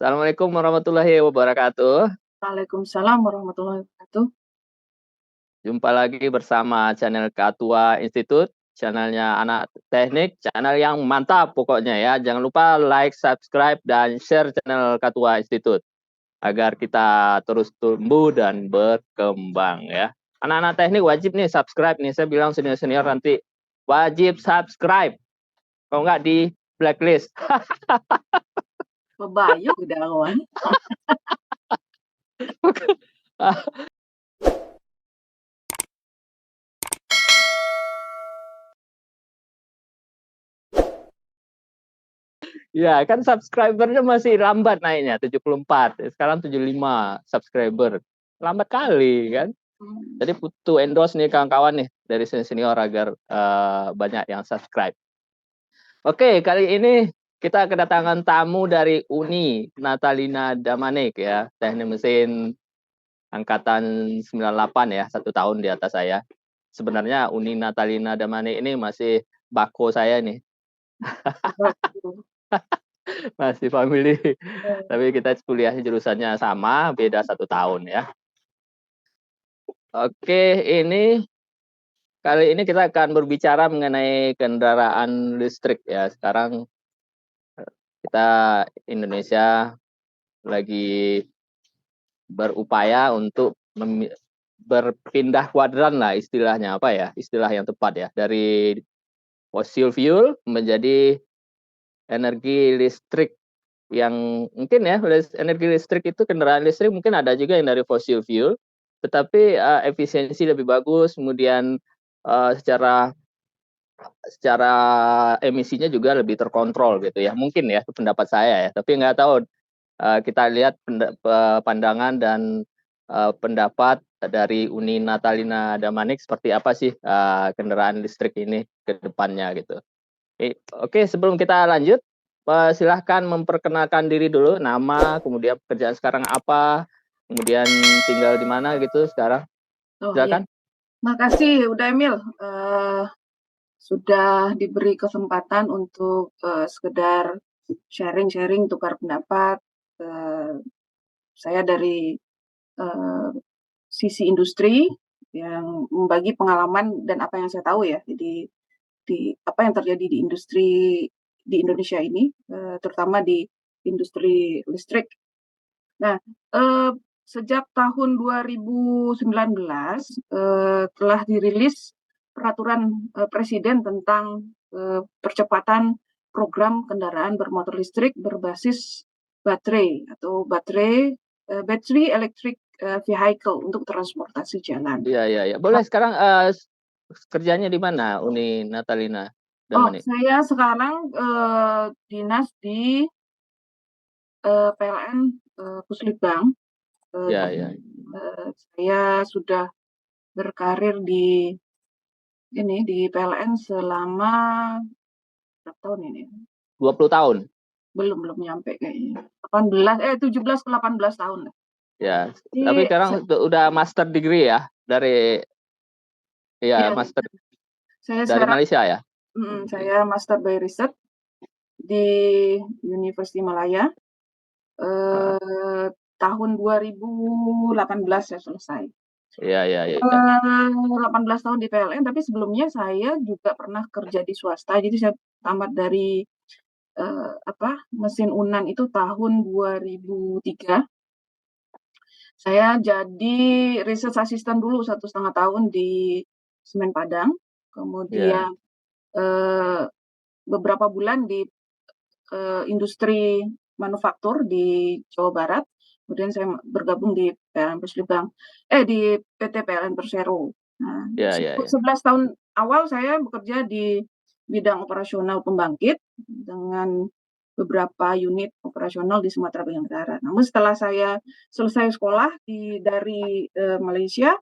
Assalamualaikum warahmatullahi wabarakatuh. Waalaikumsalam warahmatullahi wabarakatuh. Jumpa lagi bersama channel Katua Institut, channelnya anak teknik, channel yang mantap pokoknya ya. Jangan lupa like, subscribe, dan share channel Katua Institut agar kita terus tumbuh dan berkembang ya. Anak-anak teknik wajib nih subscribe nih. Saya bilang senior-senior nanti wajib subscribe. Kalau nggak di blacklist. Bebayuk udah awan. Ya, kan subscribernya masih lambat naiknya, 74. Sekarang 75 subscriber. Lambat kali kan. Jadi butuh endorse nih kawan-kawan nih dari senior agar banyak yang subscribe. Oke, kali ini kita kedatangan tamu dari Uni Natalina Damanik ya, teknik mesin angkatan 98 ya, 1 tahun di atas saya. Sebenarnya Uni Natalina Damanik ini masih bako saya nih. Masih family. Tapi kita kuliahnya jurusannya sama, beda 1 tahun ya. Oke, kali ini kita akan berbicara mengenai kendaraan listrik ya. Sekarang kita Indonesia lagi berupaya untuk berpindah kuadran lah istilahnya, apa ya? Istilah yang tepat ya. Dari fossil fuel menjadi energi listrik yang mungkin ya, energi listrik itu kendaraan listrik mungkin ada juga yang dari fossil fuel, tetapi efisiensi lebih bagus, kemudian secara secara emisinya juga lebih terkontrol gitu ya, mungkin ya, itu pendapat saya ya, tapi nggak tahu, kita lihat pandangan dan pendapat dari Uni Natalina Damanik seperti apa sih kendaraan listrik ini ke depannya gitu. Oke, sebelum kita lanjut, silahkan memperkenalkan diri dulu, nama, kemudian pekerjaan sekarang apa, kemudian tinggal di mana gitu sekarang. Oh iya, Silakan. makasih udah Emil, sudah diberi kesempatan untuk sekedar sharing-sharing, tukar pendapat. Saya dari sisi industri yang membagi pengalaman dan apa yang saya tahu ya. Jadi di apa yang terjadi di industri di Indonesia ini, terutama di industri listrik. Nah, sejak tahun 2019, telah dirilis peraturan, presiden tentang, percepatan program kendaraan bermotor listrik berbasis baterai atau battery electric, vehicle untuk transportasi jalan. Iya, iya, iya. Boleh sekarang kerjanya di mana Uni Natalina Oh, Damanik? saya sekarang, dinas di, PLN, Puslitbang, Ya, dan, ya. saya sudah berkarir di PLN selama berapa tahun ini? 20 tahun. Belum nyampe kayaknya. 17 ke 18 tahun lah. Ya, tapi Jadi sekarang udah master degree ya dari ya iya, master saya dari sekarang Malaysia ya. saya Master by Research di University Malaya. Ah, Tahun 2018 saya selesai. iya, iya, iya. 18 tahun di PLN, tapi sebelumnya saya juga pernah kerja di swasta. Jadi saya tamat dari mesin UNAN itu tahun 2003. Saya jadi research assistant dulu 1,5 tahun di Semen Padang, Iya. kemudian beberapa bulan di industri manufaktur di Jawa Barat, kemudian saya bergabung di PLN Puslitbang, di PT PLN Persero. Nah, Iya, iya, iya. 11 tahun awal saya bekerja di bidang operasional pembangkit dengan beberapa unit operasional di Sumatera Bagian Utara. Namun setelah saya selesai sekolah dari Malaysia,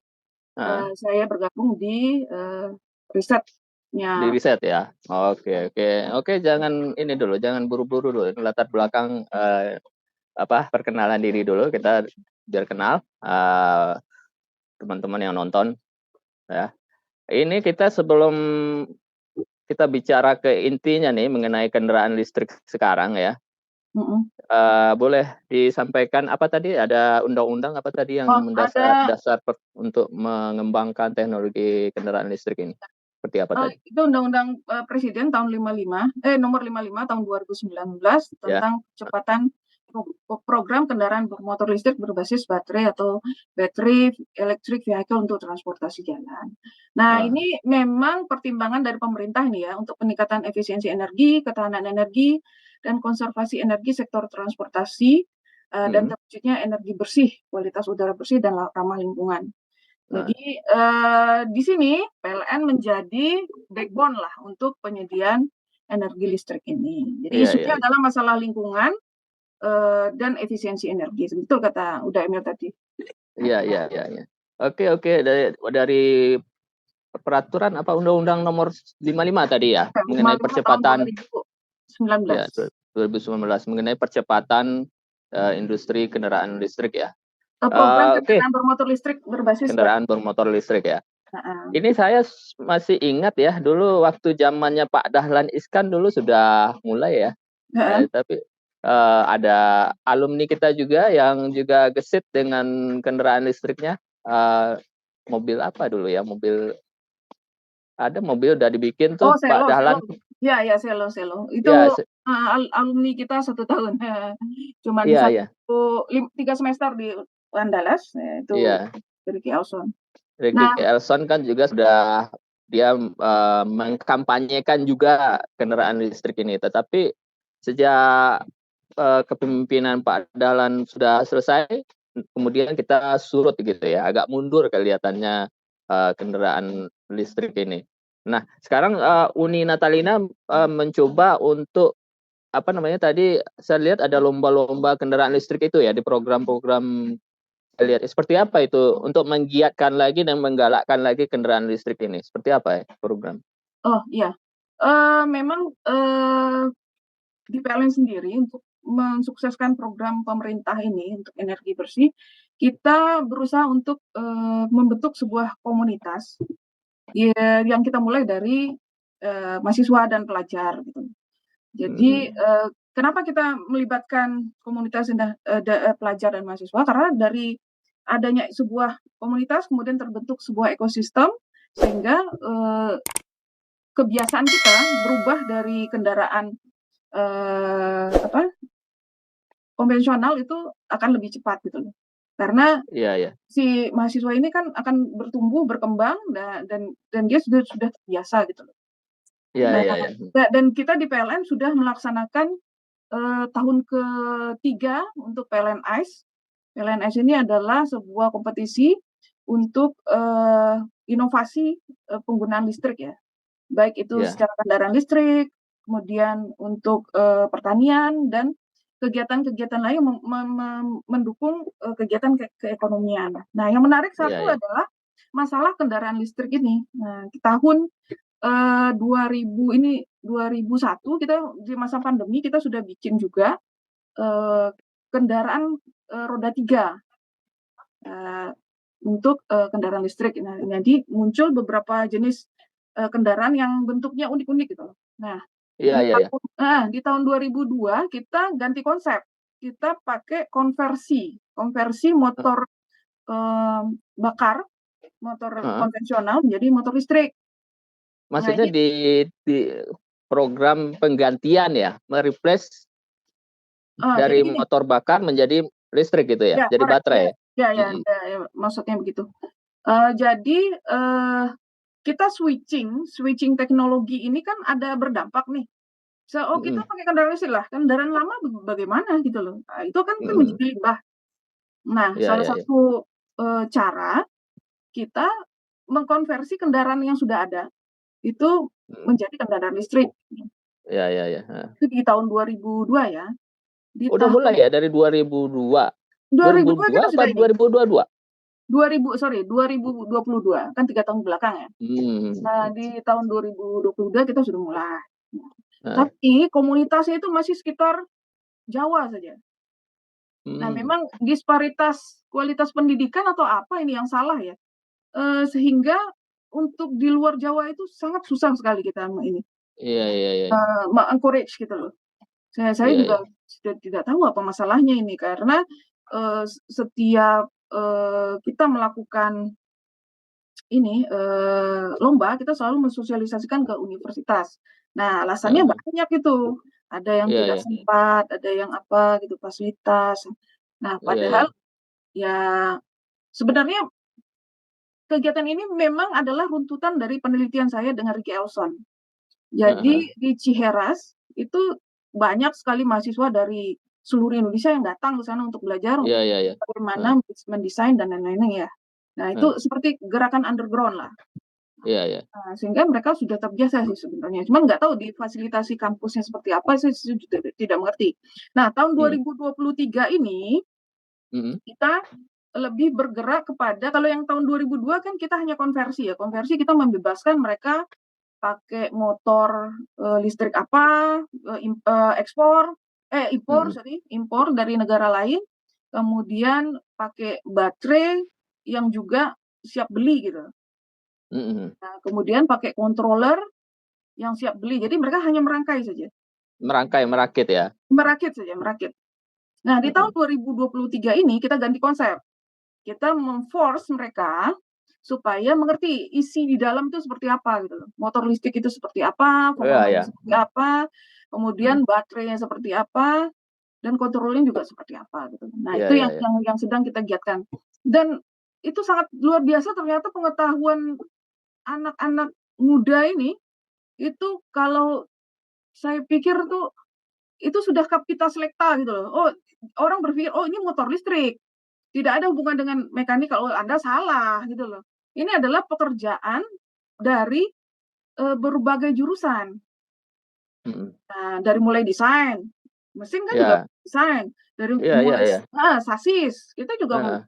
Heeh. saya bergabung di Di risetnya. riset ya. Oke, oke. Oke, jangan ini dulu, jangan buru-buru dulu. Latar belakang perkenalan diri dulu, kita biar kenal teman-teman yang nonton ya. Ini kita sebelum kita bicara ke intinya nih mengenai kendaraan listrik sekarang ya. Mhm. Boleh disampaikan apa tadi, ada undang-undang apa tadi yang Oh, ada, dasar untuk mengembangkan teknologi kendaraan listrik ini? Seperti apa tadi? itu Undang-Undang, Presiden tahun 55 nomor 55 tahun 2019 Ya, tentang percepatan program kendaraan bermotor listrik berbasis baterai atau battery electric vehicle untuk transportasi jalan. Nah, heeh, ini memang pertimbangan dari pemerintah nih ya untuk peningkatan efisiensi energi, ketahanan energi, dan konservasi energi sektor transportasi, dan mhm, terwujudnya energi bersih, kualitas udara bersih dan ramah lingkungan. heeh, Jadi, di sini PLN menjadi backbone lah untuk penyediaan energi listrik ini. Jadi iya iya isunya adalah masalah lingkungan, dan efisiensi energi. Betul kata Uda Emil tadi. iya iya iya iya. Oke oke, dari peraturan apa, Undang-Undang Nomor 55 tadi ya, mengenai 55 tahun percepatan 2019. ya 2019 mengenai percepatan, industri kendaraan listrik ya. Program Oke, kendaraan bermotor listrik berbasis kendaraan bermotor listrik ya. heeh, Ini saya masih ingat ya, dulu waktu zamannya Pak Dahlan Iskan dulu sudah mulai ya, heeh. tapi, ada alumni kita juga yang juga gesit dengan kendaraan listriknya, mobil apa dulu ya, mobil udah dibikin tuh Oh, Pak Selo. Dahlan. Iya iya, Selo. Itu, Ya, alumni kita 1 tahun, cuman iya iya 3 semester di Andalas, itu iya. Ricky Elson. Ricky Nah, Elson kan juga sudah dia, mengkampanyekan juga kendaraan listrik ini, tetapi sejak, kepemimpinan Pak Dahlan sudah selesai, kemudian kita surut gitu ya, agak mundur kelihatannya, kendaraan listrik ini. Nah, sekarang, Uni Natalina, mencoba untuk, apa namanya tadi, saya lihat ada lomba-lomba kendaraan listrik itu ya, di program-program saya lihat. Seperti apa itu untuk menggiatkan lagi dan menggalakkan lagi kendaraan listrik ini? Seperti apa ya program? oh iya, memang, di PLN sendiri untuk mensukseskan program pemerintah ini untuk energi bersih, kita berusaha untuk, membentuk sebuah komunitas, ya yang kita mulai dari, mahasiswa dan pelajar gitu. Jadi, Mhm, kenapa kita melibatkan komunitas pelajar dan mahasiswa, karena dari adanya sebuah komunitas kemudian terbentuk sebuah ekosistem sehingga, kebiasaan kita berubah dari kendaraan, apa, konvensional itu akan lebih cepat gitu loh. Karena iya iya. si mahasiswa ini kan akan bertumbuh, berkembang dan dia sudah terbiasa gitu loh. Iya Nah, iya iya. dan kita di PLN sudah melaksanakan, tahun ke-3 untuk PLN ICE. PLN ICE ini adalah sebuah kompetisi untuk, inovasi, penggunaan listrik ya, baik itu Iya secara kendaraan listrik, kemudian untuk, pertanian dan kegiatan-kegiatan lain mendukung, kegiatan keekonomian. Nah, yang menarik iya satu iya. adalah masalah kendaraan listrik ini. Nah, di tahun, 2001 kita di masa pandemi kita sudah bikin juga, eee, kendaraan, roda 3, eee, untuk, kendaraan listrik. Nah, jadi muncul beberapa jenis, kendaraan yang bentuknya unik-unik gitu loh. Nah, Iya iya iya. di tahun 2002 kita ganti konsep, kita pakai konversi konversi motor, eee, bakar, motor Heeh. konvensional menjadi motor listrik. Nah Maksudnya ini di program penggantian ya, me-replace jadi dari gini, motor bakar menjadi listrik gitu ya? ya Jadi korek, baterai ya? ya, Mhm, maksudnya begitu. Jadi, kita switching teknologi ini kan ada berdampak nih. Oh kita mhm, pakai kendaraan listrik lah, kendaraan lama bagaimana gitu loh. Nah itu kan mhm. menjadi limbah. Nah Iya salah iya iya. satu, cara kita mengkonversi kendaraan yang sudah ada, itu Mhm. menjadi kendaraan listrik. Iya iya iya, heeh. Itu di tahun 2002 ya. Di Udah tahun mulai ya dari 2002? 2002 2002 kita apa sudah ini, 2022? 2022, kan 3 tahun belakang ya. Nah, Mmm, di tahun 2022 kita sudah mulai. Nah, heeh, tapi komunitasnya itu masih sekitar Jawa saja. Nah, mmm. memang disparitas kualitas pendidikan atau apa ini yang salah ya, sehingga untuk di luar Jawa itu sangat susah sekali kita ini, Iya iya iya iya. me-encourage gitu loh. Saya Iya juga iya. tidak tahu apa masalahnya ini, karena setiap kita melakukan ini lomba, kita selalu mensosialisasikan ke universitas. Nah, alasannya Heeh. banyak itu, ada yang Iya tidak iya. sempat, ada yang apa gitu, fasilitas. Nah, Iya iya. padahal ya sebenarnya kegiatan ini memang adalah runtutan dari penelitian saya dengan Ricky Elson. Heeh heeh. Jadi di Ciheras itu banyak sekali mahasiswa dari seluruh Indonesia yang datang ke sana untuk belajar Iya iya iya. Heeh bagaimana mendesain dan lain-lainnya ya. Nah, heeh. itu seperti gerakan underground lah. Iya iya. Sehingga mereka sudah terbiasa sih sebenarnya. Cuman nggak tahu difasilitasi kampusnya seperti apa, saya tidak mengerti. Nah, tahun Mhm. 2023 ini Mhm. kita lebih bergerak kepada, kalau yang tahun 2002 kan kita hanya konversi ya. Konversi kita membebaskan mereka pakai motor listrik apa, impor Mhm. sorry, impor dari negara lain, kemudian pakai baterai yang juga siap beli gitu. Mhm mhm. Nah, kemudian pakai controller yang siap beli. Jadi mereka hanya merangkai saja, Merangkai, merakit ya? merakit saja, merakit. Nah, di tahun Mhm. 2023 ini kita ganti konsep. Kita memforce mereka supaya mengerti isi di dalam itu seperti apa gitu loh. Motor listrik itu seperti apa, Iya performanya iya. seperti apa, Mhm. kemudian baterainya seperti apa, dan controlling juga seperti apa gitu. Nah, Iya itu iya yang iya. yang yang sedang kita giatkan. Dan itu sangat luar biasa ternyata pengetahuan anak-anak muda ini, itu kalau saya pikir tuh itu sudah kapita selekta gitu loh. Oh, orang berpikir, "Oh, ini motor listrik, tidak ada hubungan dengan mekanikal." Oh, Anda salah gitu loh. Ini adalah pekerjaan dari berbagai jurusan. Mhm. Nah, dari mulai desain, mesin kan juga Iya. desain, dari Iya iya mulai iya. sasis, kita juga Heeh.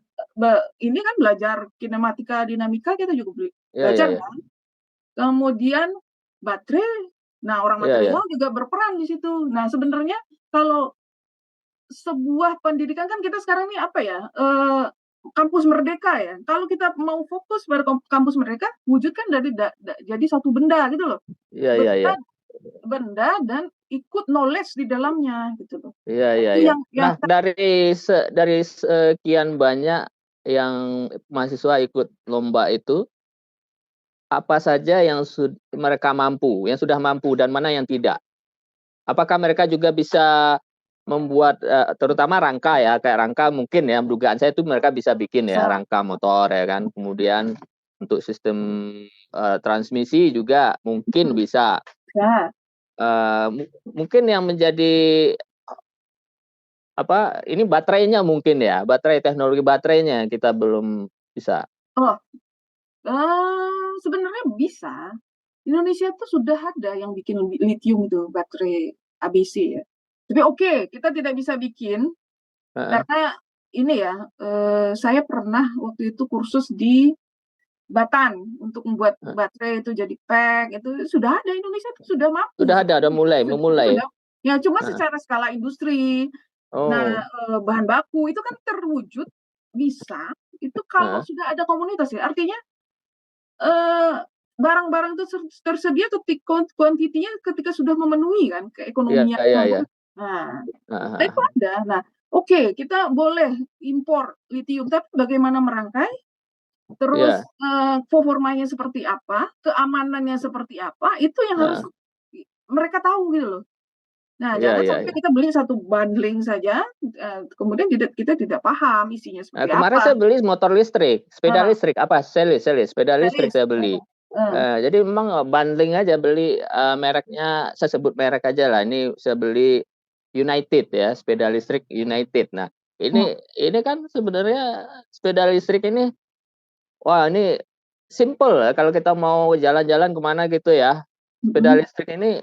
ini kan belajar kinematika, dinamika kita juga Iya iya belajar iya. kan. Kemudian baterai, nah orang Iya iya. material juga berperan di situ. Nah, sebenarnya kalau sebuah pendidikan kan kita sekarang ini apa ya, kampus merdeka ya. Kalau kita mau fokus pada kampus merdeka, wujudkan dari jadi satu benda gitu loh. Iya iya iya. Benda benda dan ikut knowledge di dalamnya gitu loh. Iya Nah, iya itu iya. yang Nah, dari sekian banyak yang mahasiswa ikut lomba itu, apa saja yang mereka mampu, yang sudah mampu dan mana yang tidak? Apakah mereka juga bisa membuat, terutama rangka ya, kayak rangka mungkin ya, dugaan saya itu mereka bisa bikin ya, bisa rangka motor ya kan. Kemudian untuk sistem, transmisi juga mungkin bisa, bisa. mungkin yang menjadi, apa, ini baterainya mungkin ya, baterai teknologi baterainya kita belum bisa. Oh, sebenarnya bisa. Indonesia tuh sudah ada yang bikin lithium itu, baterai ABC ya. Tapi oke, kita tidak bisa bikin Heeh, karena ini ya, saya pernah waktu itu kursus di Batan untuk membuat heeh. baterai itu jadi pack, itu sudah ada, Indonesia itu sudah mampu Sudah ada, udah mulai, memulai. sudah ya cuma Heeh. secara skala industri. Nah, Oh, bahan baku itu kan terwujud bisa, itu kalau heeh. sudah ada komunitas ya, artinya Eee, barang-barang itu tersedia kuantitinya ketika sudah memenuhi kan Iya keekonomian iya iya. memenuhi. Nah, Heeh itu heeh. ada. Nah, oke, kita boleh impor litium, tapi bagaimana merangkai, terus, Iya, performanya seperti apa, keamanannya seperti apa, itu yang harus heeh. mereka tahu gitu loh. Nah, Iya jangan iya sampai iya. kita beli satu bundling saja, kemudian kita tidak paham isinya Nah, seperti kemarin apa. saya beli motor listrik, sepeda Heeh, listrik, apa, Celis Celis, sepeda listrik realistis. saya beli. Jadi memang, bundling aja beli, mereknya saya sebut merek aja lah, ini saya beli United ya, sepeda listrik United. Nah, Mhm, ini kan sebenarnya sepeda listrik ini, wah ini simple ya kalau kita mau jalan-jalan ke mana gitu ya, sepeda mhm, listrik ini,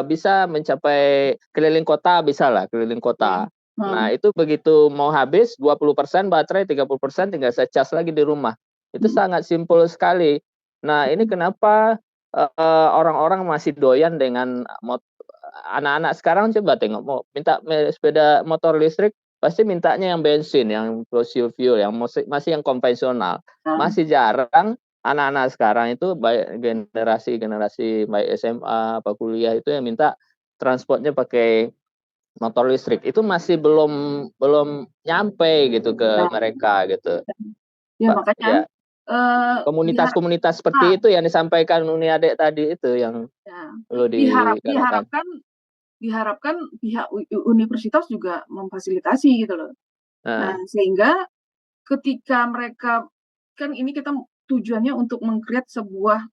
bisa mencapai keliling kota bisalah, keliling oke, kota. Nah, heeh, itu begitu mau habis 20% baterai, 30% tinggal saya cas lagi di rumah. Itu mhm. sangat simpel sekali. Nah, ini kenapa, orang-orang masih doyan dengan anak-anak sekarang coba tengok mau minta sepeda motor listrik, pasti mintanya yang bensin, yang fossil fuel, yang masih yang konvensional. Nah, Masih jarang anak-anak sekarang itu baik generasi-generasi baik SMA apa kuliah itu yang minta transportnya pakai motor listrik itu masih belum nyampe gitu ke Nah, mereka gitu, ya Pak. makanya Ya, diharap komunitas-komunitas ah, seperti itu yang disampaikan Uni Adek tadi itu yang ya, perlu dikatakan. diharapkan pihak universitas juga memfasilitasi gitu loh. Nah, Heeh, sehingga ketika mereka kan ini kita tujuannya untuk meng-create sebuah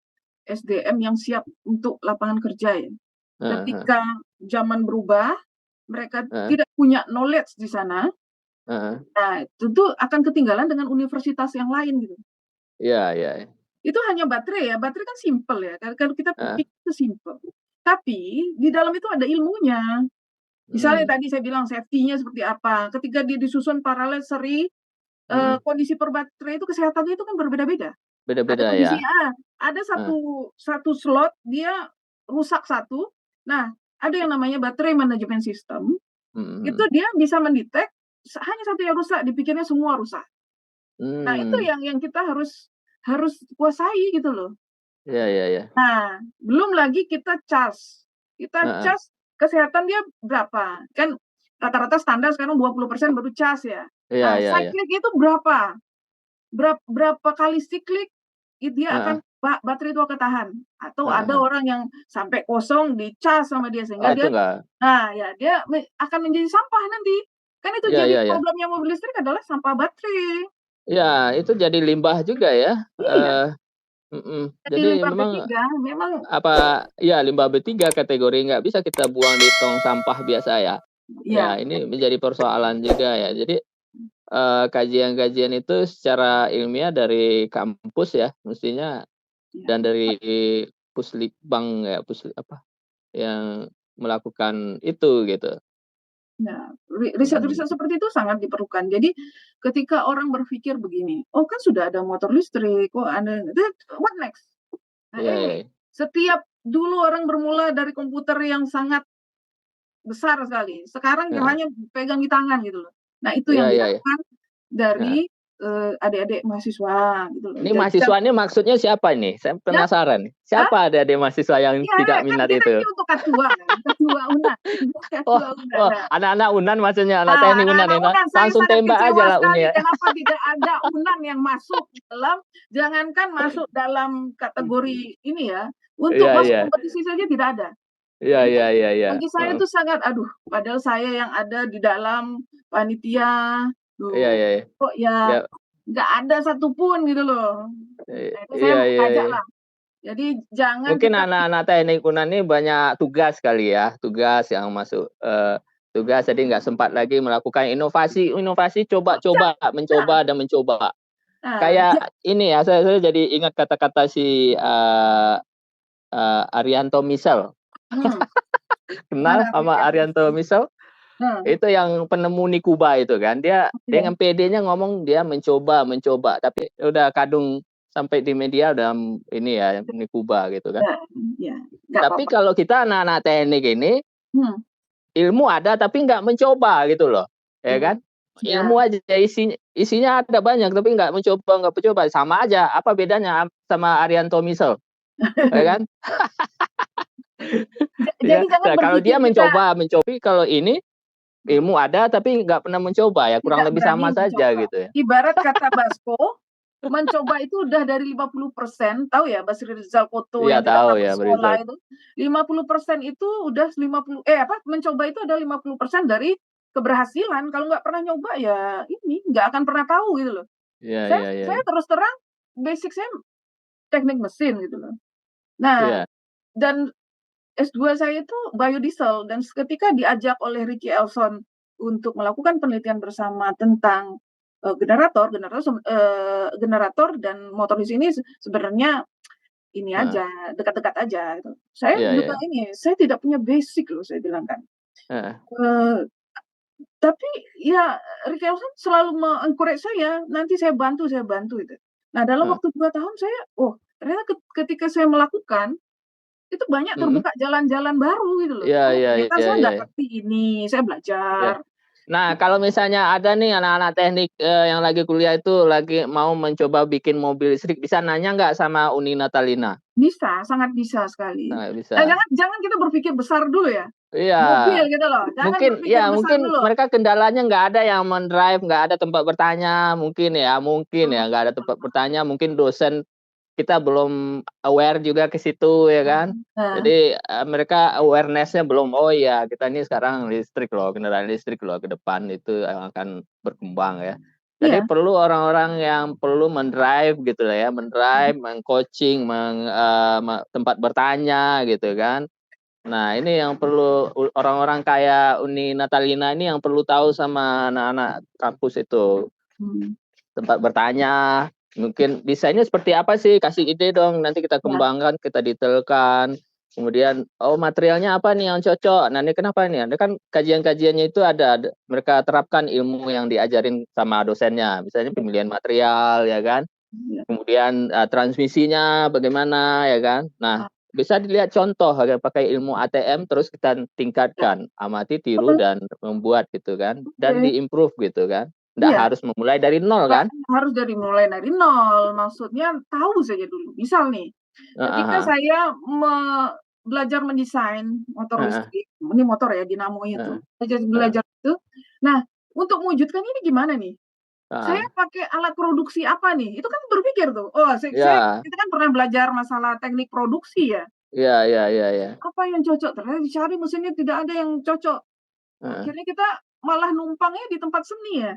SDM yang siap untuk lapangan kerja ya. heeh, heeh, Ketika zaman berubah, mereka heeh, tidak punya knowledge di sana, heeh. nah tentu akan ketinggalan dengan universitas yang lain gitu. Iya, iya, iya. Itu hanya baterai ya, baterai kan simple ya, kalau kita Heeh, pikir itu simple. Tapi di dalam itu ada ilmunya. Misalnya mmm, tadi saya bilang safety-nya seperti apa, ketika dia disusun paralel seri, mhm. kondisi per baterai itu kesehatannya itu kan berbeda-beda. Ada Beda-beda kondisi ya? ada Heeh, satu slot dia rusak satu, nah ada yang namanya baterai management system, mhm, itu mhm. dia bisa mendetek hanya satu yang rusak, dipikirnya semua rusak. Nah itu Mmm, yang kita harus harus kuasai gitu loh. iya, iya, iya. Nah, belum lagi kita Heeh, cas kesehatan dia berapa, kan rata-rata standar sekarang 20% baru cas ya. iya, Nah, iya, iya. cyclic itu berapa? Berapa kali siklik dia Heeh. akan baterai itu akan tahan, atau Heeh, ada heeh. orang yang sampai kosong dicas sama dia Oh sehingga itu dia enggak? nah ya dia akan menjadi sampah nanti. Kan itu Iya, jadi iya, iya. problemnya mobil listrik adalah sampah baterai. Iya, itu jadi limbah juga ya, Iya, mhm. jadi Jadi limbah memang B3 memang apa ya limbah B3 kategori nggak bisa kita buang di tong sampah biasa ya. Ya iya, ini menjadi persoalan juga ya. Jadi, kajian-kajian itu secara ilmiah dari kampus ya mestinya iya. dan dari Puslitbang ya, apa, yang melakukan itu gitu. Nah, Mhm. riset-riset seperti itu sangat diperlukan. Jadi ketika orang berpikir begini, "Oh kan sudah ada motor listrik, oh ada what next?" Nah Iya, iya, ini, iya. setiap dulu orang bermula dari komputer yang sangat besar sekali, sekarang Heeh. hanya pegang di tangan gitu loh. Nah itu Iya, yang iya, iya. diharapkan Heeh. dari, adik-adik mahasiswa gitu loh. Ini mahasiswa ini maksudnya siapa ini? Saya Ya, penasaran nih. ah, Siapa adik-adik mahasiswa yang iya tidak kan minat kita ini itu? untuk ketua kan, ketua UNAN, Oh, ketua UNAN. oh, Nah anak-anak UNAN maksudnya, anak teknik UNAN anak-anak ya, UNAN saya langsung sangat tembak kecewa aja lah sekali Uni ya. kenapa tidak ada UNAN yang masuk dalam jangankan masuk dalam kategori ini ya, untuk Iya, masuk iya. kompetisi saja tidak ada. Iya, Ini iya, iya, iya. bagi saya Heeh. itu sangat aduh, padahal saya yang ada di dalam panitia, Iya, loh iya, iya. kok ya Ya, nggak ada satupun gitu loh. Nah itu saya iya, iya, mengajak iya. lah, jadi jangan Mungkin kita anak-anak teknik UNAN ini banyak tugas kali ya, tugas yang masuk, tugas jadi nggak sempat lagi melakukan inovasi, coba-coba, nah mencoba dan mencoba. nah, Kayak ini ya, saya jadi ingat kata-kata si, Arianto Misel. hmm, gimana Kenal sama Afrika Arianto Misel? Nah, Itu yang penemu Nikuba itu kan, dia iya, dengan PD-nya ngomong dia mencoba, tapi udah kadung sampai di media udah ini ya, Nikuba gitu kan. iya, iya, nggak Tapi apa-apa. kalau kita anak-anak teknik ini, Hmm, ilmu ada tapi nggak mencoba gitu loh, ya hmm, kan? ya. Ilmu aja isinya ada banyak tapi nggak mencoba, sama aja, apa bedanya sama Arianto Misel, ya kan? Ya, Jadi jangan nah kalau berpikir dia kita mencoba, kalau ini hmm, ilmu ada tapi nggak pernah mencoba ya kurang tidak lebih berani sama saja mencoba. gitu ya. Ibarat kata Basko, mencoba itu udah dari 50%, tahu ya Basri Rizal Koto Iya yang tidak tahu tamat ya sekolah Brizal. itu, 50% itu udah 50 apa, mencoba itu ada 50% dari keberhasilan. Kalau nggak pernah nyoba ya ini, nggak akan pernah tahu gitu loh. Iya, Saya iya, iya, saya iya. terus terang basic saya teknik mesin gitu loh. Nah, Iya, dan S2 saya itu biodiesel dan ketika diajak oleh Ricky Elson untuk melakukan penelitian bersama tentang, generator dan motor di sini sebenarnya ini heeh, aja, dekat-dekat aja gitu. Saya iya, iya, juga ini, saya tidak punya basic loh saya bilang kan. heeh, Eee, tapi ya Ricky Elson selalu me-encourage saya, "Nanti saya bantu," gitu. Nah dalam heeh, waktu 2 tahun saya, oh ternyata ketika saya melakukan itu banyak mhm, terbuka jalan-jalan baru gitu loh. iya, Oh iya, ternyata iya, saya iya, nggak ngerti ini, saya iya. belajar. Nah, kalau misalnya ada nih anak-anak teknik, yang lagi kuliah itu lagi mau mencoba bikin mobil listrik, bisa nanya nggak sama Uni Natalina? Bisa, sangat bisa sekali. Nah, Nah bisa. jangan jangan kita berpikir besar dulu ya. Iya. mobil gitu loh, jangan berpikir besar Mungkin dulu. mereka kendalanya nggak ada yang men-drive, nggak ada tempat bertanya, mungkin Mhm ya, nggak ada tempat bertanya, mungkin dosen kita belum aware juga ke situ ya kan. mhm. Nah, Jadi, mereka awareness-nya belum, "Oh iya kita ini sekarang listrik loh, kendaraan listrik loh, ke depan itu yang akan berkembang ya." Jadi iya, perlu orang-orang yang perlu men-drive gitu lah ya, men-drive, meng-coaching, tempat bertanya gitu kan. Nah, ini yang perlu orang-orang kayak Uni Natalina ini yang perlu tahu sama anak-anak kampus itu. mhm, Tempat bertanya, mungkin desainnya seperti apa sih? Kasih ide dong, nanti kita iya, kembangkan, kita detailkan. Kemudian, oh materialnya apa nih yang cocok? Nah, ini kenapa nih? Ada kan kajian-kajiannya itu ada mereka terapkan ilmu yang diajarin sama dosennya. Misalnya pemilihan material ya kan, iya, kemudian, transmisinya bagaimana ya kan. Nah, ah, bisa dilihat contoh agar pakai ilmu ATM terus kita tingkatkan, amati, tiru, betul, dan membuat gitu kan, dan oke, di-improve gitu kan. Nggak iya. harus memulai dari nol Nggak kan? harus dari mulai dari nol, maksudnya tahu saja dulu. Misal nih, Heeh ketika heeh. saya belajar mendesain motor Heeh listrik, ini motor ya, dinamo itu, heeh belajar heeh belajar itu. Nah, untuk mewujudkan ini gimana nih? Saya heeh. pakai alat produksi apa nih? Itu kan berpikir tuh, oh Iya kita kan pernah belajar masalah teknik produksi ya, iya iya iya iya. apa yang cocok? Ternyata dicari mesinnya tidak ada yang cocok. Heeh Akhirnya kita malah numpangnya di tempat seni ya.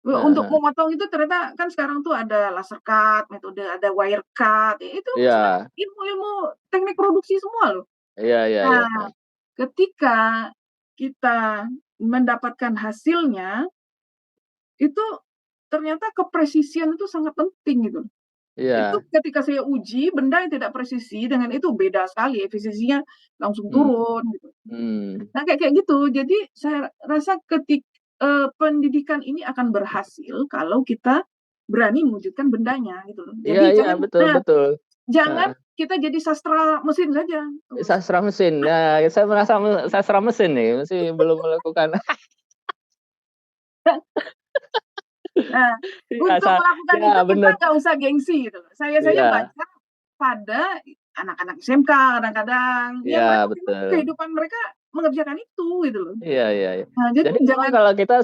heeh Untuk heeh. memotong itu ternyata kan sekarang tuh ada laser cut, metode ada wire cut, itu sebenarnya Iya ilmu-ilmu teknik produksi semua loh. iya iya iya, Nah, heeh. ketika kita mendapatkan hasilnya, itu ternyata kepresisian itu sangat penting gitu. Itu Iya, ketika saya uji benda yang tidak presisi dengan itu beda sekali, efisiensinya langsung mmm, turun gitu. mmm. Nah, kayak kayak gitu. Jadi saya rasa pendidikan ini akan berhasil kalau kita berani mewujudkan bendanya gitu loh. Iya Jadi iya, betul betul. jangan Heeh. kita jadi sastra mesin saja, terus. Sastra mesin, nah saya merasa sastra mesin nih, masih belum melakukan Nah, iya untuk melakukan itu iya kita bener, nggak usah gengsi gitu loh. Saya saja iya baca pada anak-anak SMK kadang-kadang, iya yang mereka memang betul. kehidupan mereka mengerjakan itu gitu loh. Iya iya iya. Nah, jadi Jadi memang jangan kalau kita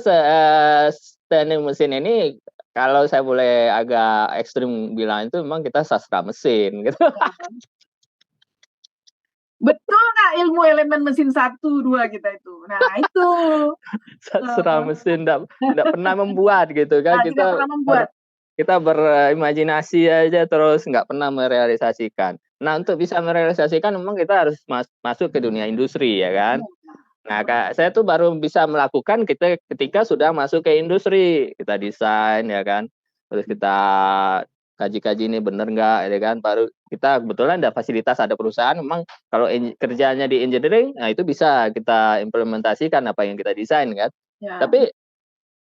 teknik mesin ini, kalau saya boleh agak ekstrim bilang itu memang kita sastra mesin gitu. betul nggak ilmu elemen mesin 1, 2 kita itu. Nah itu, Sastra eee, mesin nggak pernah membuat gitu kan, tidak pernah membuat. kita berimajinasi aja terus nggak pernah merealisasikan. Nah, untuk bisa merealisasikan memang kita harus masuk ke dunia industri ya kan. Iya, Nah, Kak, saya tuh baru bisa melakukan kita ketika sudah masuk ke industri. Kita desain ya kan, terus kita kaji-kaji ini bener nggak ya kan, baru kita kebetulan ada fasilitas, ada perusahaan memang kalau kerjanya di engineering, nah itu bisa kita implementasikan apa yang kita desain kan. iya, Tapi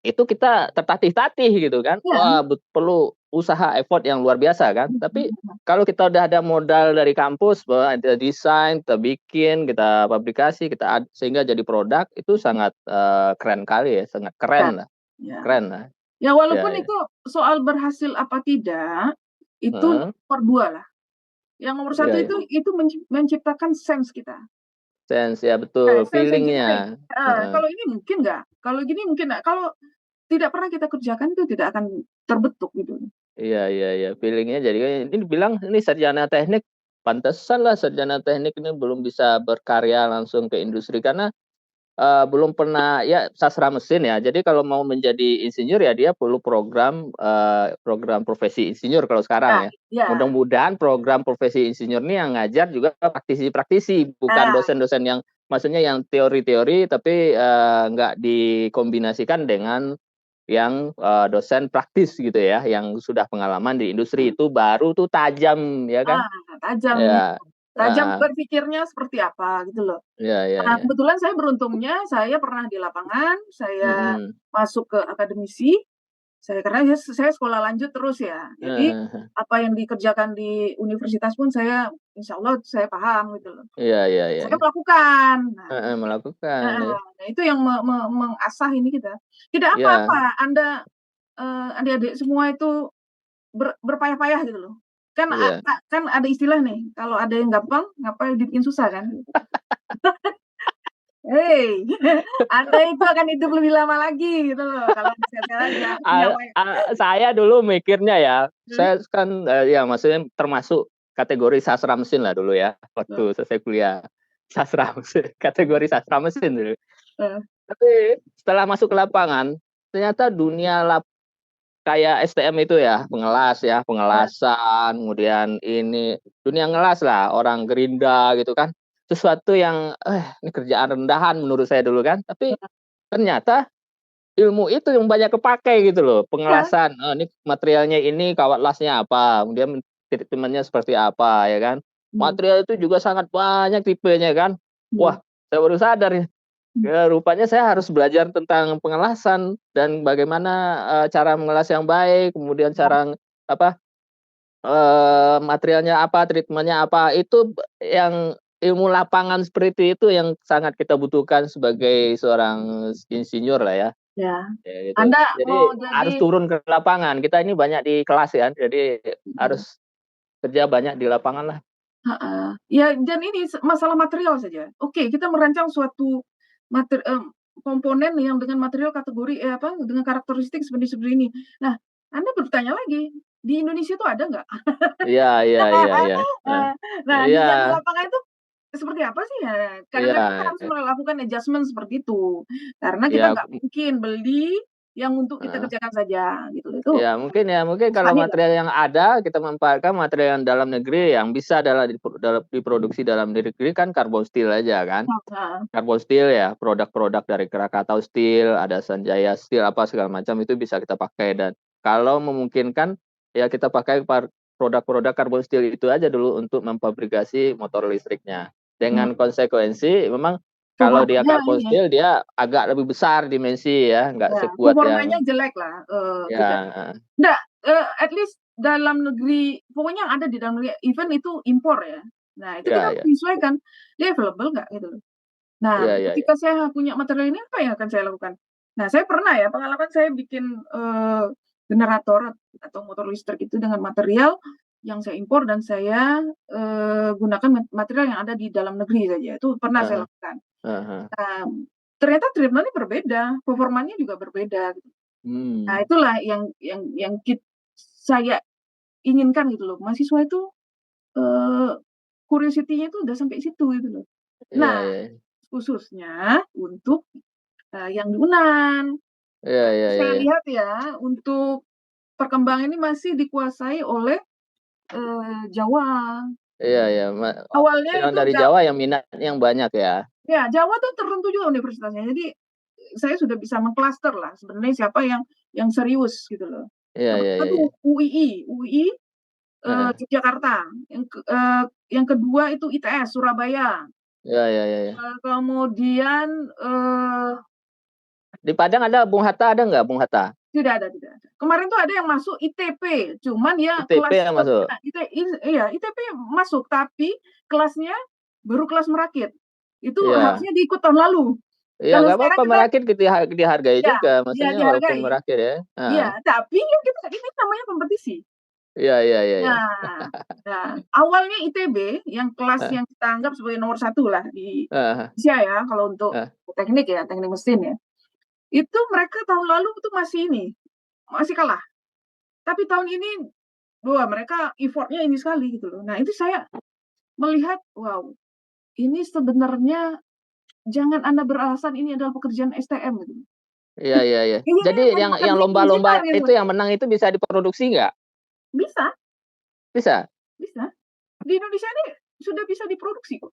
itu kita tertatih-tatih gitu kan, iya, wah perlu usaha effort yang luar biasa kan. Tapi kalau kita udah ada modal dari kampus bahwa ada desain, kita bikin, kita publikasi, sehingga jadi produk itu sangat, keren kali ya, sangat iya, iya. keren lah. Ya Ya walaupun ya, itu soal berhasil apa tidak, itu heeh, nomor 2 lah. Yang nomor iya satu iya. itu menciptakan sense kita. Sense, ya betul, Sense engineering. feeling-nya, heeh. Kalau ini mungkin nggak? Kalau gini mungkin nggak? Kalau tidak pernah kita kerjakan itu tidak akan terbentuk gitu. Iya iya iya, feeling-nya jadi ini bilang ini sarjana teknik, pantesan lah sarjana teknik ini belum bisa berkarya langsung ke industri karena belum pernah ya sastra mesin ya, jadi kalau mau menjadi insinyur ya dia perlu program profesi insinyur kalau Ya, sekarang ya. ya. Mudah-mudahan program profesi insinyur ini yang ngajar juga praktisi-praktisi, bukan Nah, dosen-dosen yang maksudnya yang teori-teori tapi, nggak dikombinasikan dengan yang, dosen praktis gitu ya, yang sudah pengalaman di industri, itu baru tuh tajam ya kan. ah, tajam nih. Ya, Tajam heeh, berpikirnya seperti apa gitu loh. iya iya Nah, iya, kebetulan saya beruntungnya saya pernah di lapangan, saya mhm, masuk ke akademisi. Karena saya sekolah lanjut terus ya. Jadi heeh heeh, apa yang dikerjakan di universitas pun saya insya Allah saya paham gitu loh. iya iya iya Saya iya. melakukan. Nah, Heeh, melakukan heeh, ya. nah itu yang mengasah ini kita. Tidak Iya apa-apa Anda, adik-adik semua itu berpayah-payah gitu loh. iya. Kan ada istilah nih, kalau ada yang gampang ngapain dibikin susah kan? Hei, Anda itu akan hidup lebih lama lagi gitu loh kalau sehat-sehat aja, punya Saya dulu mikirnya ya, hmm? saya kan, ya maksudnya termasuk kategori sastra mesin lah dulu ya, waktu selesai kuliah. Sastra mesin, kategori sastra mesin dulu. Eh, Tapi setelah masuk ke lapangan, ternyata dunia kayak STM itu ya, pengelas ya, eh, pengelasan, kemudian ini dunia ngelas lah, orang gerinda gitu kan. Sesuatu yang ini kerjaan rendahan menurut saya dulu kan, tapi ternyata ilmu itu yang banyak kepakai gitu loh, ya, pengelasan, ini materialnya ini, kawat lasnya apa, kemudian treatment-nya seperti apa, ya kan. hmm, Material itu juga sangat banyak tipenya kan. hmm, Wah, saya baru sadar ya, hmm, rupanya saya harus belajar tentang pengelasan dan bagaimana, cara mengelas yang baik, kemudian ya, cara apa, materialnya apa, treatment-nya apa, itu yang ilmu lapangan seperti itu yang sangat kita butuhkan sebagai seorang insinyur lah ya. ya. Ya gitu. Anda Jadi mau harus jadi turun ke lapangan. Kita ini banyak di kelas ya, jadi hmm, harus kerja banyak di lapangan lah. heeh. Ya, dan ini masalah material saja. Oke, kita merancang suatu komponen yang dengan material kategori apa, dengan karakteristik seperti ini. Nah, Anda bertanya lagi, di Indonesia itu ada nggak? Iya iya iya iya. Heeh. Nah, Iya di lapangan itu seperti apa sih ya? Kadang-kadang kita iya harus melakukan adjustment seperti itu, karena kita iya, nggak mungkin beli yang untuk kita heeh. kerjakan saja gitu. Itu Ya mungkin kalau mustahil lah. material yang ada kita manfaatkan material yang dalam negeri yang bisa diproduksi dalam negeri kan karbon steel aja kan. Heeh. Karbon steel ya, produk-produk dari Krakatau Steel, ada Sanjaya Steel, apa segala macam itu bisa kita pakai dan kalau memungkinkan ya kita pakai produk-produk karbon steel itu aja dulu untuk memfabrikasi motor listriknya. Dengan Hmm. konsekuensi memang kalau dia Performanya karbon ini ya, steel dia agak lebih besar dimensi ya, nggak ya, sekuat performanya yang jelek lah, tidak. ya Enggak, at least dalam negeri, pokoknya yang ada di dalam negeri, even itu impor ya. Nah, itu kita ya harus ya menyesuaikan, dia available nggak gitu loh. Nah, ya ya ya. ketika saya punya material ini, apa yang akan saya lakukan? Nah, saya pernah ya, pengalaman saya bikin generator atau motor listrik itu dengan material yang saya impor dan saya gunakan material yang ada di dalam negeri saja. Itu pernah saya Heeh lakukan. heeh. Nah, ternyata treatment-nya berbeda, performanya juga berbeda. Gitu. Nah, Mmm. itulah yang saya inginkan gitu loh. Mahasiswa itu eh, curiosity-nya itu udah sampai situ gitu loh. Iya Nah, iya. khususnya untuk yang di UNAN. Iya Karena iya iya saya iya. lihat ya, untuk perkembangan ini masih dikuasai oleh Jawa. Iya iya, Awalnya yang itu dari Jawa yang minat yang banyak ya? ya Jawa tuh tertentu juga universitasnya. Jadi saya sudah bisa mengklaster lah sebenarnya siapa yang serius gitu loh. Iya iya Pertama iya tuh iya. UI Heeh. Yogyakarta. Yang kedua itu ITS Surabaya. Iya iya iya iya. Kemudian Di Padang ada Bung Hatta ada nggak Bung Hatta? tidak ada, tidak ada. Kemarin tuh ada yang masuk ITP, cuman ya ITP yang masuk? iya ITP masuk, tapi kelasnya baru kelas merakit. Itu Iya. harusnya diikut tahun lalu. Iya Kalau nggak sekarang apa-apa kita merakit dihargai ya, juga, dia maksudnya walaupun dihargai. merakit ya, heeh. Iya, tapi kan kita ini namanya kompetisi. Iya iya iya iya. Nah, awalnya ITB yang kelas Heeh yang kita anggap sebagai nomor satu lah di heeh Indonesia ya, kalau untuk heeh. teknik ya, teknik mesin ya. Itu mereka tahun lalu itu masih kalah. Tapi tahun ini, wah mereka effort-nya ini sekali gitu loh. Nah itu saya melihat, wow, ini sebenarnya jangan Anda beralasan ini adalah pekerjaan STM gitu. Iya iya iya. Ini Jadi merupakan yang dream come lomba-lomba gitu. itu yang menang itu bisa diproduksi nggak? Bisa, Bisa? bisa. Di Indonesia ini sudah bisa diproduksi kok.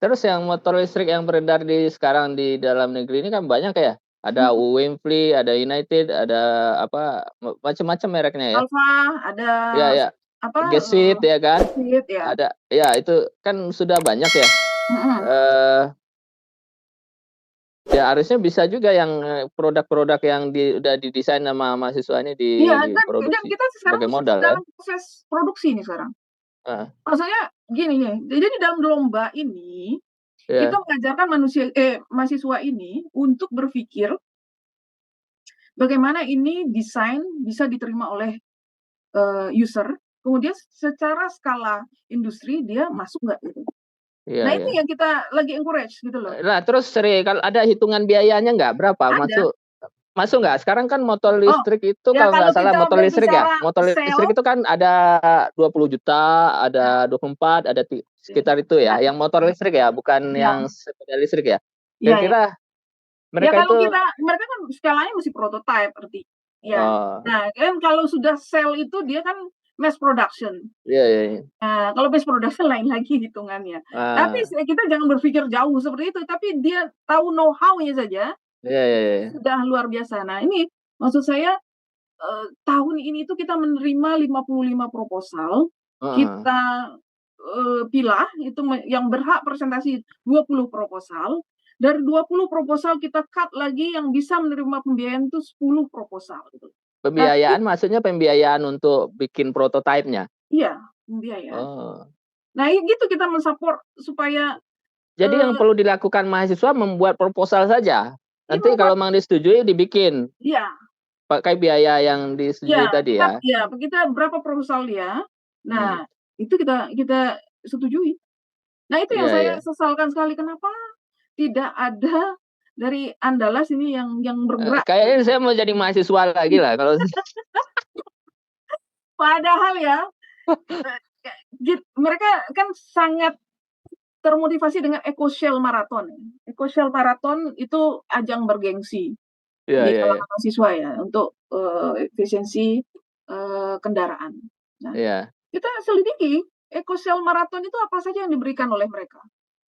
Terus yang motor listrik yang beredar sekarang di dalam negeri ini kan banyak ya. Ada Hmm. Wimfly, ada United, ada apa macam-macam mereknya ya. Alfa, ada Iya ya. apa, Gesit ya kan. Gesit ya. Ada ya itu kan sudah banyak ya. Mhm. Eh ya harusnya bisa juga yang produk-produk yang udah didesain sama mahasiswa ini Iya, dan diproduksi kita sekarang sebagai modal kan. dalam proses produksi nih sekarang. Heeh, Maksudnya gini nih, jadi di dalam lomba ini, kita iya. mengajarkan mahasiswa ini untuk berpikir bagaimana ini desain bisa diterima oleh user, kemudian secara skala industri dia masuk nggak gitu. Iya, Nah itu iya. yang kita lagi encourage gitu loh. Nah, terus kalau ada hitungan biayanya nggak? Berapa Ada. masuk nggak? Sekarang kan motor Oh, listrik itu ya kalau kalau nggak salah kita motor listrik ya? berbicara Motor listrik sale, itu kan ada 20 juta, ya, ada 24, ada sekitar itu ya, ya. Yang motor listrik ya, bukan ya, yang sepeda listrik ya. ya, ya. Kira-kira Ya mereka kalau itu mereka kan skalanya masih prototype berarti. Ya. oh, Nah, kan kalau sudah sell itu dia kan mass production. iya, iya, iya. Nah, kalau mass production lain lagi hitungannya. Tapi Ah, kita jangan berpikir jauh seperti itu, tapi dia tahu know-how-nya saja iya, iya, iya. sudah luar biasa. Nah, ini maksud saya tahun ini itu kita menerima 55 proposal, Heeh. kita pilah itu yang berhak presentasi 20 proposal. Dari 20 proposal kita cut lagi yang bisa menerima pembiayaan itu 10 proposal gitu. Nah, Pembiayaan maksudnya pembiayaan untuk bikin prototipenya? iya, pembiayaan. Oh. Nah, gitu kita mensupport supaya Jadi yang eh, perlu dilakukan mahasiswa membuat proposal saja. ini Nanti kalau membuat memang disetujui dibikin ya, pakai biaya yang disetujui tadi ya. kita berapa proposal dia. Hmm. Nah, itu kita setujui. Nah, itu yang Iya, saya iya. sesalkan sekali kenapa tidak ada dari Andalas ini yang bergerak. Kayaknya saya mau jadi mahasiswa lagi lah kalau Padahal ya, mereka kan sangat termotivasi dengan EcoShell Marathon. EcoShell Marathon itu ajang bergengsi iya, di iya, iya. kalangan mahasiswa ya untuk efisiensi kendaraan. Nah, Iya. kita selidiki EcoShell Marathon itu apa saja yang diberikan oleh mereka.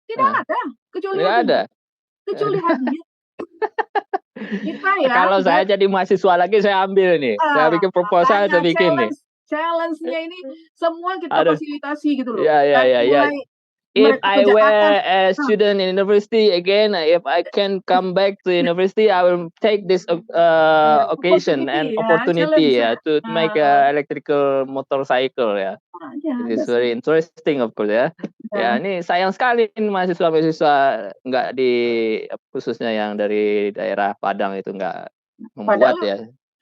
Tidak Nah, ada, kecuali nggak ada. hadiah. Kecuali hadiah. Kita ya, Kalau saya jadi mahasiswa lagi saya ambil nih. Saya bikin proposal, makanya saya bikin nih. challenge-nya ini semua kita Aduh. fasilitasi gitu loh. Iya, iya, Dari iya, iya. mulai If mereka I ke Jakarta, were a student in university again, if I can come back to university, I will take this occasion and opportunity ya, challenge opportunity ya. ya to make a electrical motorcycle ya. Ya, It is very interesting of course ya. Ya, ya. ini sayang sekali ini mahasiswa-mahasiswa nggak di khususnya yang dari daerah Padang itu nggak membuat Padahal ya.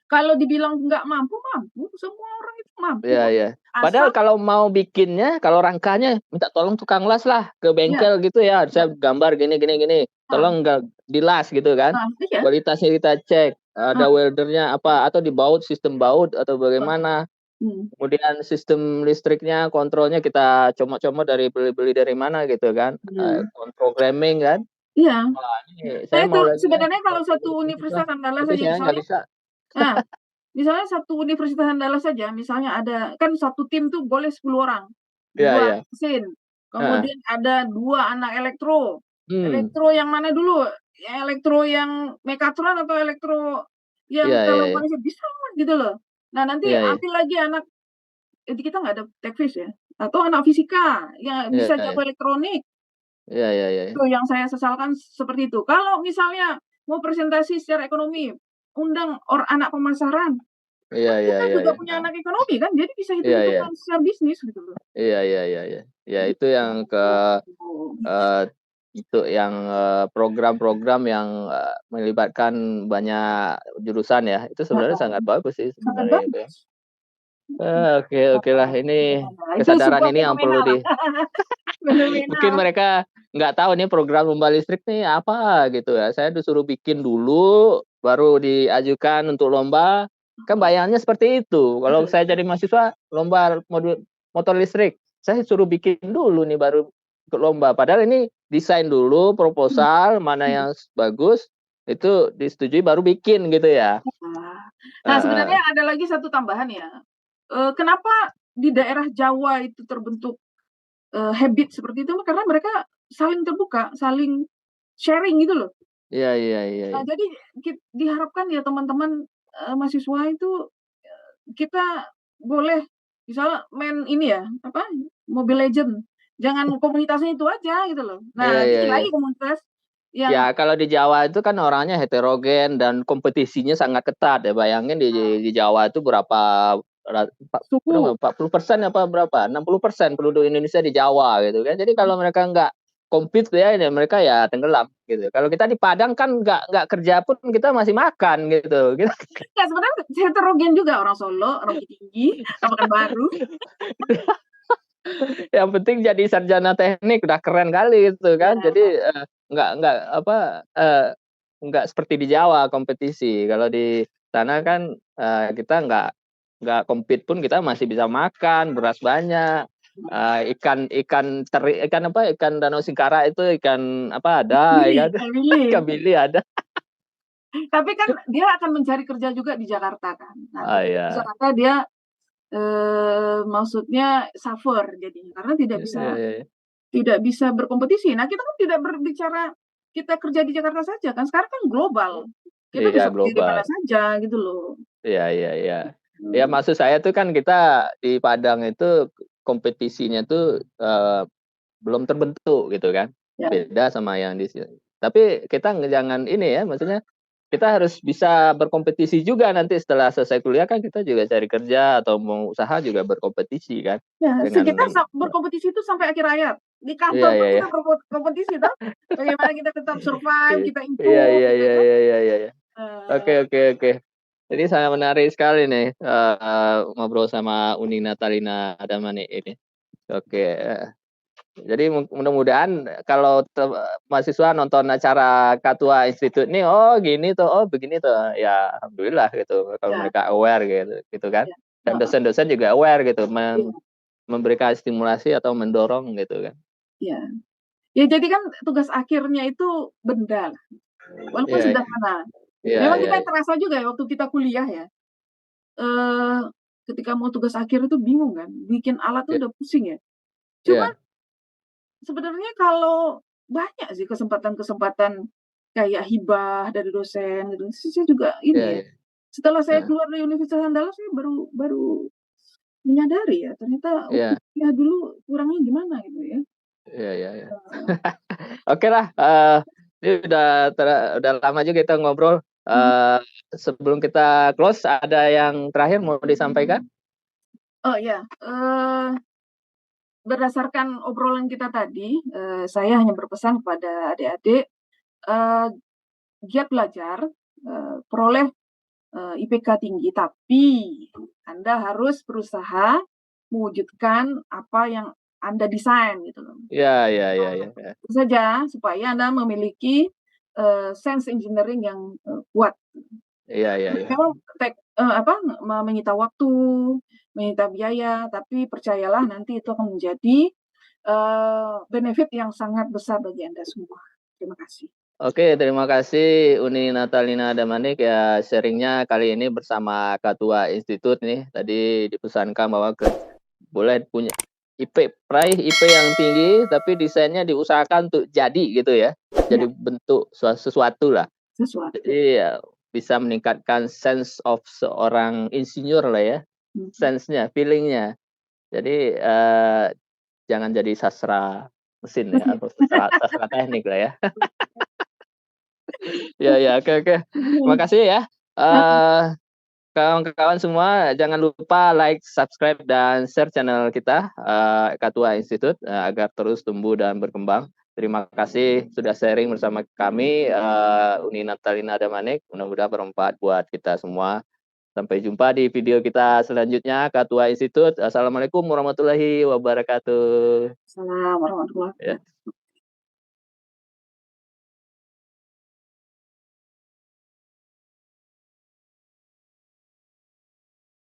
kalau dibilang nggak mampu, mampu. Semua orang itu mampu Iya, kok. iya. Padahal Asal, kalau mau bikinnya, kalau rangkanya minta tolong tukang las lah ke ya, bengkel gitu ya. Saya gambar gini gini gini. nah, Tolong nggak dilas gitu kan. iya, Kualitasnya kita cek. nah, Ada weldernya apa atau dibaut sistem baut atau nah, bagaimana. hmm, Kemudian sistem listriknya, kontrolnya kita comot-comot dari beli-beli dari mana gitu kan. hmm, Programming kan. iya. Wah, ini Nah saya itu mau lagi ya. sebenarnya kalau Jadi satu mahasiswa. universitas Andalas Tapi saja saya nggak misalnya, bisa. nah, misalnya satu Universitas Andalas saja, misalnya ada kan satu tim tuh boleh 10 orang, Iya, 2 iya. mesin, Heeh. kemudian ada 2 anak elektro. Hmm. Elektro yang mana dulu? Elektro yang Megatron atau elektro Iya, yang iya, iya. telekomunikasi? Bisa gitu loh. Nah, nanti Iya, iya. ambil lagi anak kita nggak ada tekvis ya, atau anak fisika yang Iya, bisa iya. jago elektronik. Iya, iya, iya. Itu yang saya sesalkan seperti itu. Kalau misalnya mau presentasi secara ekonomi, undang anak pemasaran, Iya, kan iya, kita iya, juga iya. punya Heeh. anak ekonomi kan, jadi bisa Iya, iya. hitung-hitungan secara bisnis gitu loh. Iya, iya, iya, iya. Ya itu yang Gitu. eee, itu yang, program-program yang, melibatkan banyak jurusan ya, itu sebenarnya Heeh, sangat bagus sih sangat sebenarnya itu ya. bagus. Oke, okelah ini Nah, itu kesadaran sebuah ini yang fenomena perlu lah. Fenomena. mungkin mereka nggak tahu nih program lomba listrik nih apa gitu ya. Saya disuruh bikin dulu, baru diajukan untuk lomba, kan bayangannya seperti itu. Kalau saya jadi mahasiswa lomba motor listrik, saya suruh bikin dulu nih baru ikut lomba. Padahal ini desain dulu proposal mana yang bagus, itu disetujui baru bikin gitu ya. Nah, Heeh. sebenarnya ada lagi satu tambahan ya. Kenapa di daerah Jawa itu terbentuk habit seperti itu? Karena mereka saling terbuka, saling sharing gitu loh. Iya, iya, iya, Nah, iya. jadi diharapkan ya teman-teman mahasiswa itu kita boleh misalnya main ini ya, apa, Mobile Legend, jangan komunitasnya itu aja gitu loh. Iya, Nah, iya, bikin iya. lagi komunitas yang Ya, kalau di Jawa itu kan orangnya heterogen dan kompetisinya sangat ketat ya. Bayangin di Jawa itu berapa berapa suku. 40% apa berapa? 60% penduduk Indonesia di Jawa gitu kan. Jadi kalau mereka nggak compete ya mereka ya tenggelam gitu. Kalau kita di Padang kan nggak kerja pun kita masih makan gitu. Ya sebenarnya heterogen juga, orang Solo, orang Bukit Tinggi, orang Pekanbaru. Yang penting jadi sarjana teknik udah keren kali itu kan. Ya, Jadi nggak apa nggak seperti di Jawa kompetisi. Kalau di sana kan kita nggak compete pun kita masih bisa makan beras banyak. Ikan ikan teri ikan apa ikan danau Singkara itu ikan apa ada Willy, ikan ikan Willy. bili ada. Tapi kan dia akan mencari kerja juga di Jakarta kan. Nah, Ah ketika di ya, Jakarta dia maksudnya suffer jadinya karena iya, iya, tidak bisa berkompetisi. Nah, kita kan tidak berbicara kita kerja di Jakarta saja kan. Sekarang kan global. Kita iya bisa kerja di global. mana saja gitu loh. Iya, iya, iya. Ya maksud saya tuh kan kita di Padang itu kompetisinya tuh belum terbentuk gitu kan. Ya, Beda sama yang di sini. Tapi kita jangan ini ya, maksudnya kita harus bisa berkompetisi juga nanti setelah selesai kuliah kan kita juga cari kerja atau mau usaha juga berkompetisi kan ya, dengan kita berkompetisi itu sampai akhir hayat. Di iya kantor iya pun iya kita berkompetisi toh. Bagaimana kita tetap survive, kita iya improve iya gitu iya kan. iya iya iya. Oke Eh, oke oke. Jadi sangat menarik sekali nih ngobrol sama Uni Natalina Adamani ini. Oke. Jadi mudah-mudahan kalau mahasiswa nonton acara Ketua Institut ini, oh gini tuh, oh begini tuh, ya alhamdulillah gitu. Kalau ya, mereka aware gitu kan. ya, Dan dosen-dosen juga aware gitu, ya, memberikan stimulasi atau mendorong gitu kan. ya. Ya, jadi kan tugas akhirnya itu benda lah. Walaupun Iya, sederhana. iya, Memang iya, kita terasa juga ya waktu kita kuliah ya. eh Ketika mau tugas akhir itu bingung kan, bikin alat tuh iya, udah pusing ya. Cuma iya, sebenarnya kalau banyak sih kesempatan-kesempatan kayak hibah dari dosen gitu. Saya juga iya, ini ya. iya, Setelah saya iya, keluar dari Universitas Andalas saya baru baru menyadari ya ternyata waktu iya, kuliah dulu kurangnya gimana gitu ya. iya, iya, iya. Eh, Oke lah, ini udah lama juga kita ngobrol. Sebelum kita close, ada yang terakhir mau disampaikan? Oh ya, berdasarkan obrolan kita tadi, saya hanya berpesan kepada adik-adik eh, giat belajar, peroleh IPK tinggi, tapi Anda harus berusaha mewujudkan apa yang Anda desain gitu loh. Iya, iya, iya, iya, iya. Itu saja supaya Anda memiliki sense engineering yang kuat. Iya, iya, iya. Memang menyita waktu, menyita biaya, tapi percayalah nanti itu akan menjadi benefit yang sangat besar bagi Anda semua. Terima kasih. Oke, terima kasih Uni Natalina Damanik ya sharingnya kali ini bersama Ketua Institut nih. Tadi dipesankan bahwa boleh punya peraih IP yang tinggi, tapi desainnya diusahakan untuk jadi gitu ya. Ya, Jadi bentuk sesuatu lah. sesuatu. Jadi ya, bisa meningkatkan sense of seorang insinyur lah ya. Sense-nya, feeling-nya. Jadi jangan jadi sastra mesin ya atau sastra teknik lah ya. Ya ya oke oke. Terima kasih ya. Eh kawan-kawan semua jangan lupa like, subscribe dan share channel kita Ketua Institut agar terus tumbuh dan berkembang. Terima kasih sudah sharing bersama kami Uni Natalina Damanik. Mudah-mudahan bermanfaat buat kita semua. Sampai jumpa di video kita selanjutnya Ketua Institut. Assalamualaikum warahmatullahi wabarakatuh. Assalamualaikum warahmatullahi Ya. wabarakatuh.